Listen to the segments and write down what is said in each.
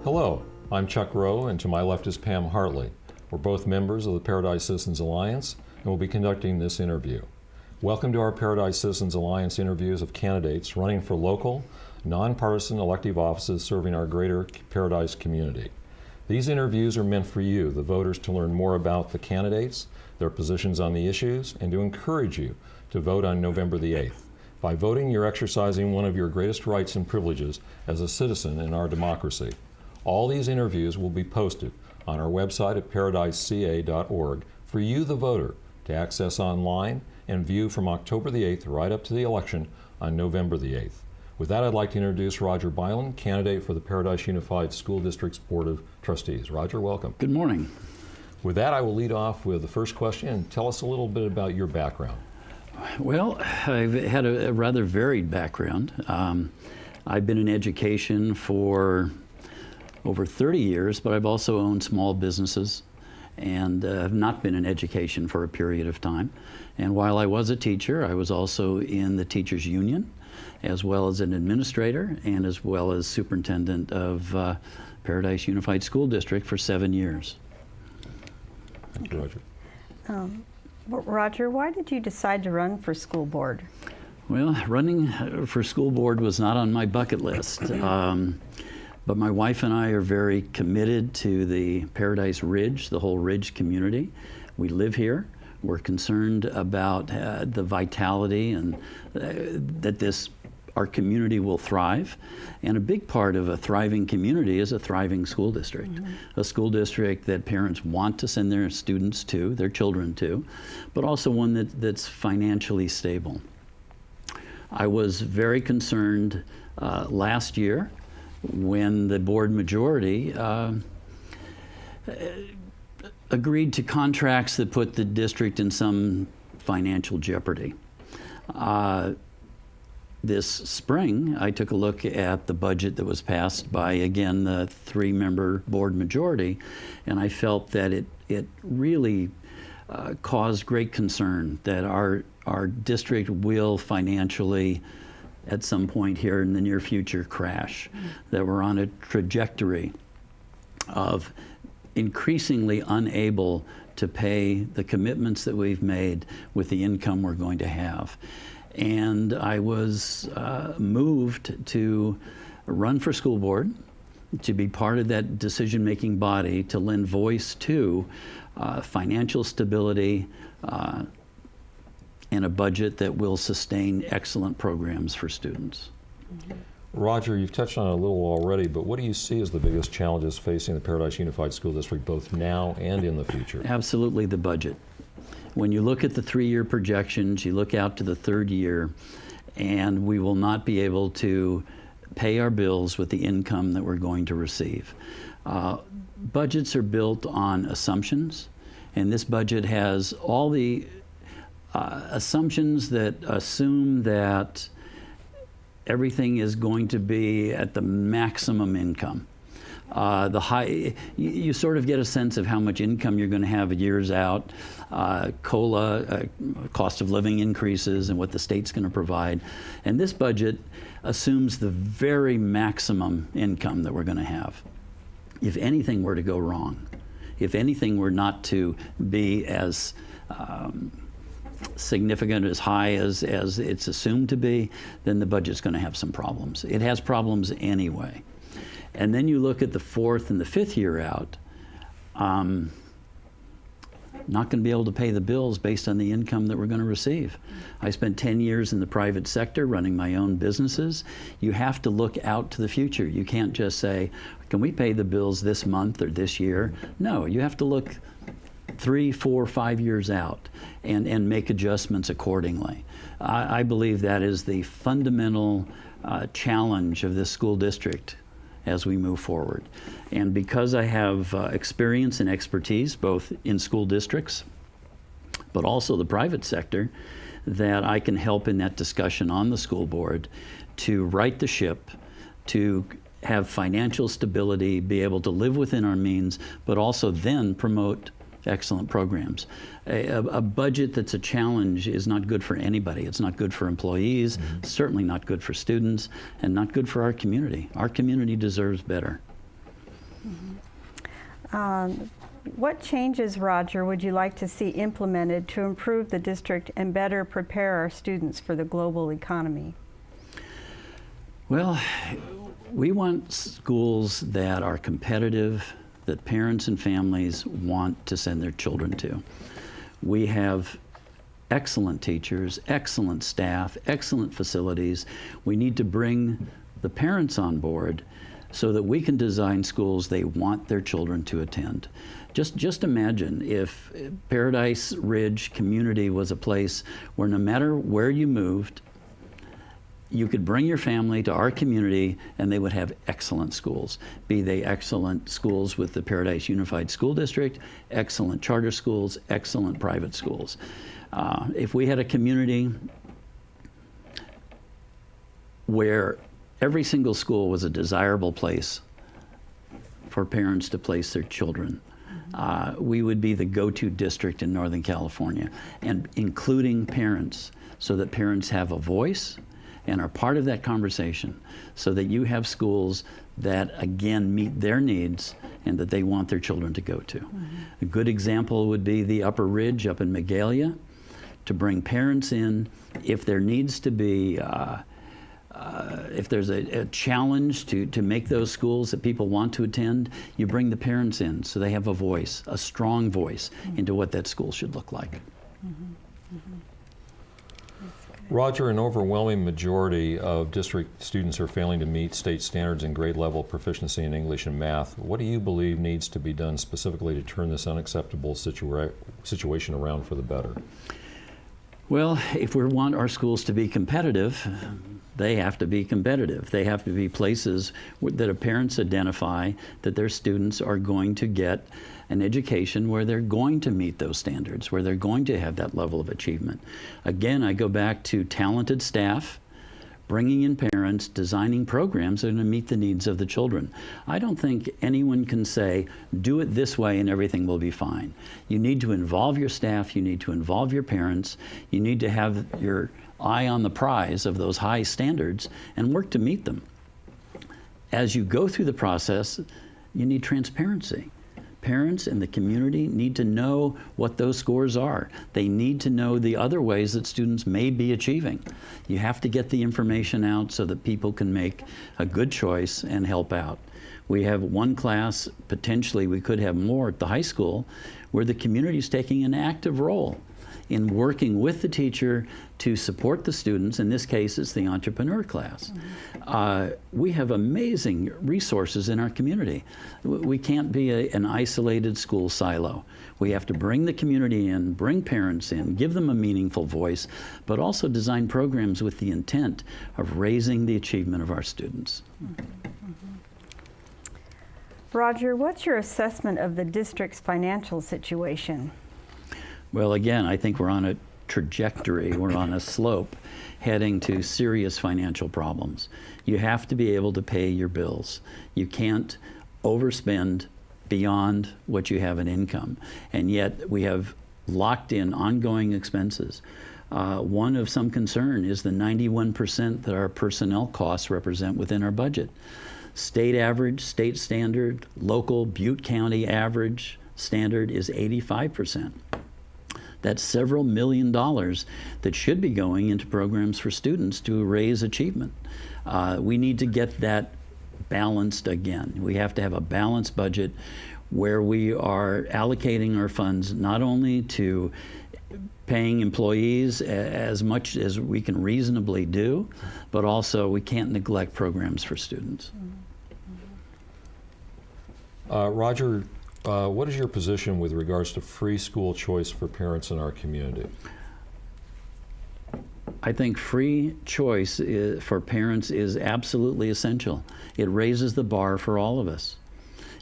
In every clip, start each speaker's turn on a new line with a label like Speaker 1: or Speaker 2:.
Speaker 1: Hello, I'm Chuck Rowe, and to my left is Pam Hartley. We're both members of the Paradise Citizens Alliance, and we'll be conducting this interview. Welcome to our Paradise Citizens Alliance interviews of candidates running for local, nonpartisan elective offices serving our greater Paradise community. These interviews are meant for you, the voters, to learn more about the candidates, their positions on the issues, and to encourage you to vote on November the 8th. By voting, you're exercising one of your greatest rights and privileges as a citizen in our democracy. All these interviews will be posted on our website at paradiseca.org for you, the voter, to access online and view from October the 8th right up to the election on November the 8th. With that, I'd like to introduce Roger Bylund, candidate for the Paradise Unified School District's Board of Trustees. Roger, welcome.
Speaker 2: Good morning.
Speaker 1: With that, I will lead off with the first question and tell us a little bit about your background.
Speaker 2: Well, I've had a rather varied background. I've been in education for over 30 years, but I've also owned small businesses and have not been in education for a period of time. And while I was a teacher, I was also in the teachers union, as well as an administrator and as well as superintendent of Paradise Unified School District for 7 years.
Speaker 1: Thank you, Roger.
Speaker 3: Roger, why did you decide to run for school board?
Speaker 2: Well, running for school board was not on my bucket list. But my wife and I are very committed to the Paradise Ridge, the whole Ridge community. We live here. We're concerned about the vitality and that our community will thrive. And a big part of a thriving community is a thriving school district. Mm-hmm. A school district that parents want to send their students to, their children to, but also one that's financially stable. I was very concerned last year when the board majority agreed to contracts that put the district in some financial jeopardy. This spring, I took a look at the budget that was passed by, again, the 3-member board majority, and I felt that it really caused great concern that our district will financially at some point here in the near future crash, that we're on a trajectory of increasingly unable to pay the commitments that we've made with the income we're going to have. And I was moved to run for school board, to be part of that decision-making body, to lend voice to financial stability, and a budget that will sustain excellent programs for students.
Speaker 1: Roger, you've touched on it a little already, but what do you see as the biggest challenges facing the Paradise Unified School District both now and in the future?
Speaker 2: Absolutely the budget. When you look at the 3-year projections, you look out to the 3rd year, and we will not be able to pay our bills with the income that we're going to receive. Budgets are built on assumptions, and this budget has all the assumptions that assume that everything is going to be at the maximum income. You sort of get a sense of how much income you're going to have years out, COLA, cost of living increases, and what the state's going to provide. And this budget assumes the very maximum income that we're going to have. If anything were to go wrong, if anything were not to be as significant, as high as it's assumed to be, then the budget's going to have some problems. It has problems anyway. And then you look at the 4th and the 5th year out, not going to be able to pay the bills based on the income that we're going to receive. I spent 10 years in the private sector running my own businesses. You have to look out to the future. You can't just say, can we pay the bills this month or this year? No, you have to look 3, 4, 5 years out and make adjustments accordingly. I believe that is the fundamental challenge of this school district as we move forward. And because I have experience and expertise both in school districts but also the private sector, that I can help in that discussion on the school board to right the ship, to have financial stability, be able to live within our means, but also then promote excellent programs. A budget that's a challenge is not good for anybody. It's not good for employees, certainly not good for students, and not good for our community. Our community deserves better.
Speaker 3: What changes, Roger, would you like to see implemented to improve the district and better prepare our students for the global economy?
Speaker 2: Well, we want schools that are competitive, that parents and families want to send their children to. We have excellent teachers, excellent staff, excellent facilities. We need to bring the parents on board so that we can design schools they want their children to attend. Just imagine if Paradise Ridge community was a place where no matter where you moved, you could bring your family to our community and they would have excellent schools. Be they excellent schools with the Paradise Unified School District, excellent charter schools, excellent private schools. If we had a community where every single school was a desirable place for parents to place their children, we would be the go-to district in Northern California, and including parents, so that parents have a voice and are part of that conversation, so that you have schools that, again, meet their needs and that they want their children to go to. A good example would be the Upper Ridge up in Magalia, to bring parents in if there needs to be if there's a challenge to make those schools that people want to attend, you bring the parents in so they have a voice, a strong voice into what that school should look like.
Speaker 1: Roger, an overwhelming majority of district students are failing to meet state standards in grade level proficiency in English and math. What do you believe needs to be done specifically to turn this unacceptable situation around for the better?
Speaker 2: Well, if we want our schools to be competitive, they have to be competitive. They have to be places that parents identify that their students are going to get an education where they're going to meet those standards, where they're going to have that level of achievement. Again, I go back to talented staff, bringing in parents, designing programs that are going to meet the needs of the children. I don't think anyone can say, do it this way and everything will be fine. You need to involve your staff, you need to involve your parents, you need to have your eye on the prize of those high standards and work to meet them. As you go through the process, you need transparency. Parents and the community need to know what those scores are. They need to know the other ways that students may be achieving. You have to get the information out so that people can make a good choice and help out. We have one class, potentially we could have more at the high school, where the community is taking an active role in working with the teacher to support the students. In this case, it's the entrepreneur class. We have amazing resources in our community. We can't be an isolated school silo. We have to bring the community in, bring parents in, give them a meaningful voice, but also design programs with the intent of raising the achievement of our students.
Speaker 3: Roger, what's your assessment of the district's financial situation?
Speaker 2: Well, again, I think we're on a trajectory, we're on a slope heading to serious financial problems. You have to be able to pay your bills. You can't overspend beyond what you have in income. And yet we have locked in ongoing expenses. One of some concern is the 91% that our personnel costs represent within our budget. State average, state standard, local Butte County average standard is 85%. That's several $1 million that should be going into programs for students to raise achievement. We need to get that balanced again. We have to have a balanced budget where we are allocating our funds not only to paying employees as much as we can reasonably do, but also we can't neglect programs for students.
Speaker 1: Roger, what is your position with regards to free school choice for parents in our community?
Speaker 2: I think free choice for parents is absolutely essential. It raises the bar for all of us.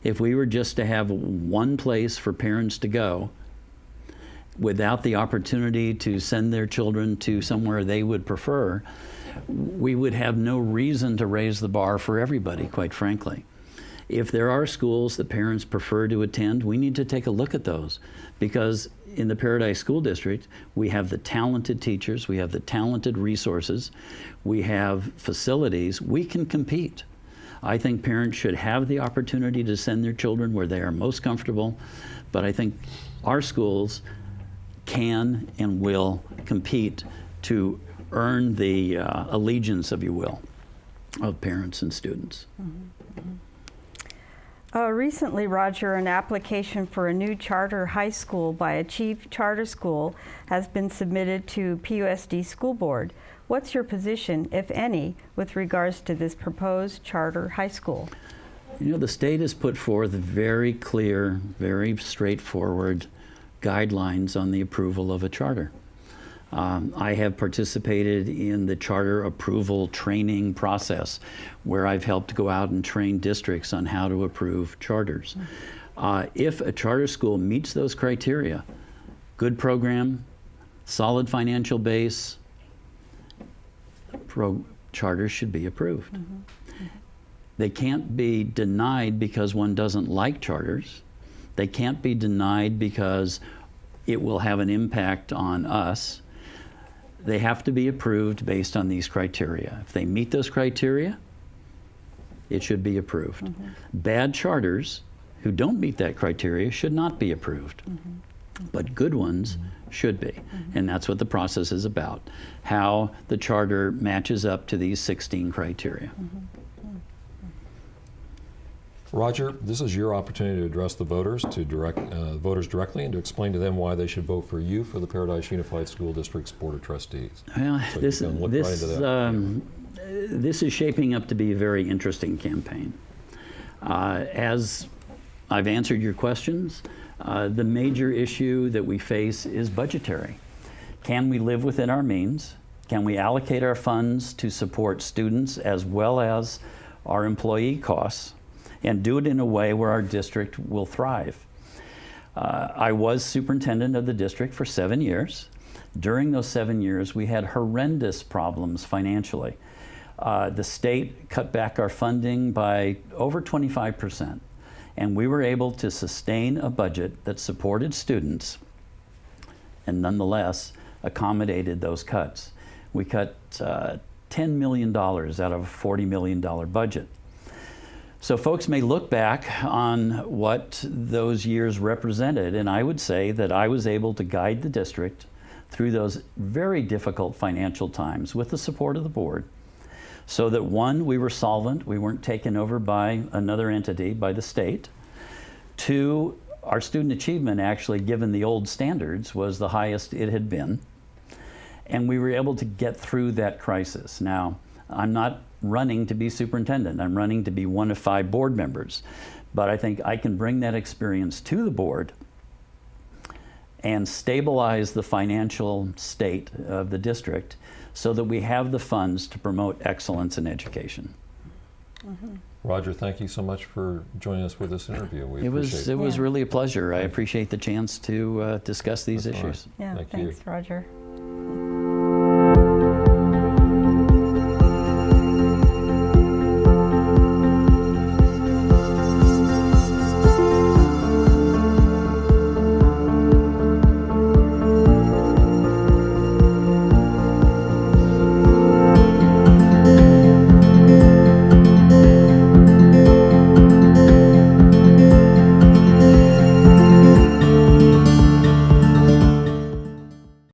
Speaker 2: If we were just to have one place for parents to go without the opportunity to send their children to somewhere they would prefer, we would have no reason to raise the bar for everybody, quite frankly. If there are schools that parents prefer to attend, we need to take a look at those, because in the Paradise School District, we have the talented teachers, we have the talented resources, we have facilities, we can compete. I think parents should have the opportunity to send their children where they are most comfortable, but I think our schools can and will compete to earn the allegiance, if you will, of parents and students.
Speaker 3: Recently, Roger, an application for a new charter high school by a chief charter school has been submitted to PUSD School Board. What's your position, if any, with regards to this proposed charter high school?
Speaker 2: You know, the state has put forth very clear, very straightforward guidelines on the approval of a charter. I have participated in the charter approval training process where I've helped go out and train districts on how to approve charters. If a charter school meets those criteria, good program, solid financial base, charters should be approved. They can't be denied because one doesn't like charters. They can't be denied because it will have an impact on us. They have to be approved based on these criteria. If they meet those criteria, it should be approved. Bad charters who don't meet that criteria should not be approved. But good ones should be. And that's what the process is about, how the charter matches up to these 16 criteria.
Speaker 1: Roger, this is your opportunity to address the voters, to direct voters directly, and to explain to them why they should vote for you for the Paradise Unified School District's Board of Trustees.
Speaker 2: Well,
Speaker 1: So you can look right into that.
Speaker 2: this is shaping up to be a very interesting campaign. As I've answered your questions, the major issue that we face is budgetary. Can we live within our means? Can we allocate our funds to support students as well as our employee costs, and do it in a way where our district will thrive? I was superintendent of the district for 7 years. During those 7 years, we had horrendous problems financially. The state cut back our funding by over 25%, and we were able to sustain a budget that supported students and nonetheless accommodated those cuts. We cut $10 million out of a $40 million budget. So folks may look back on what those years represented, and I would say that I was able to guide the district through those very difficult financial times with the support of the board, so that one, we were solvent, we weren't taken over by another entity, by the state. Two, our student achievement actually, given the old standards, was the highest it had been. And we were able to get through that crisis. Now, I'm not running to be superintendent. I'm running to be one of 5 board members. But I think I can bring that experience to the board and stabilize the financial state of the district so that we have the funds to promote excellence in education.
Speaker 1: Roger, thank you so much for joining us with this interview. We
Speaker 2: It
Speaker 1: appreciate
Speaker 2: was
Speaker 1: it.
Speaker 2: really a pleasure. I appreciate the chance to discuss these
Speaker 1: That's all right.
Speaker 2: issues.
Speaker 3: Yeah,
Speaker 1: Thank
Speaker 3: thanks,
Speaker 1: you.
Speaker 3: Roger.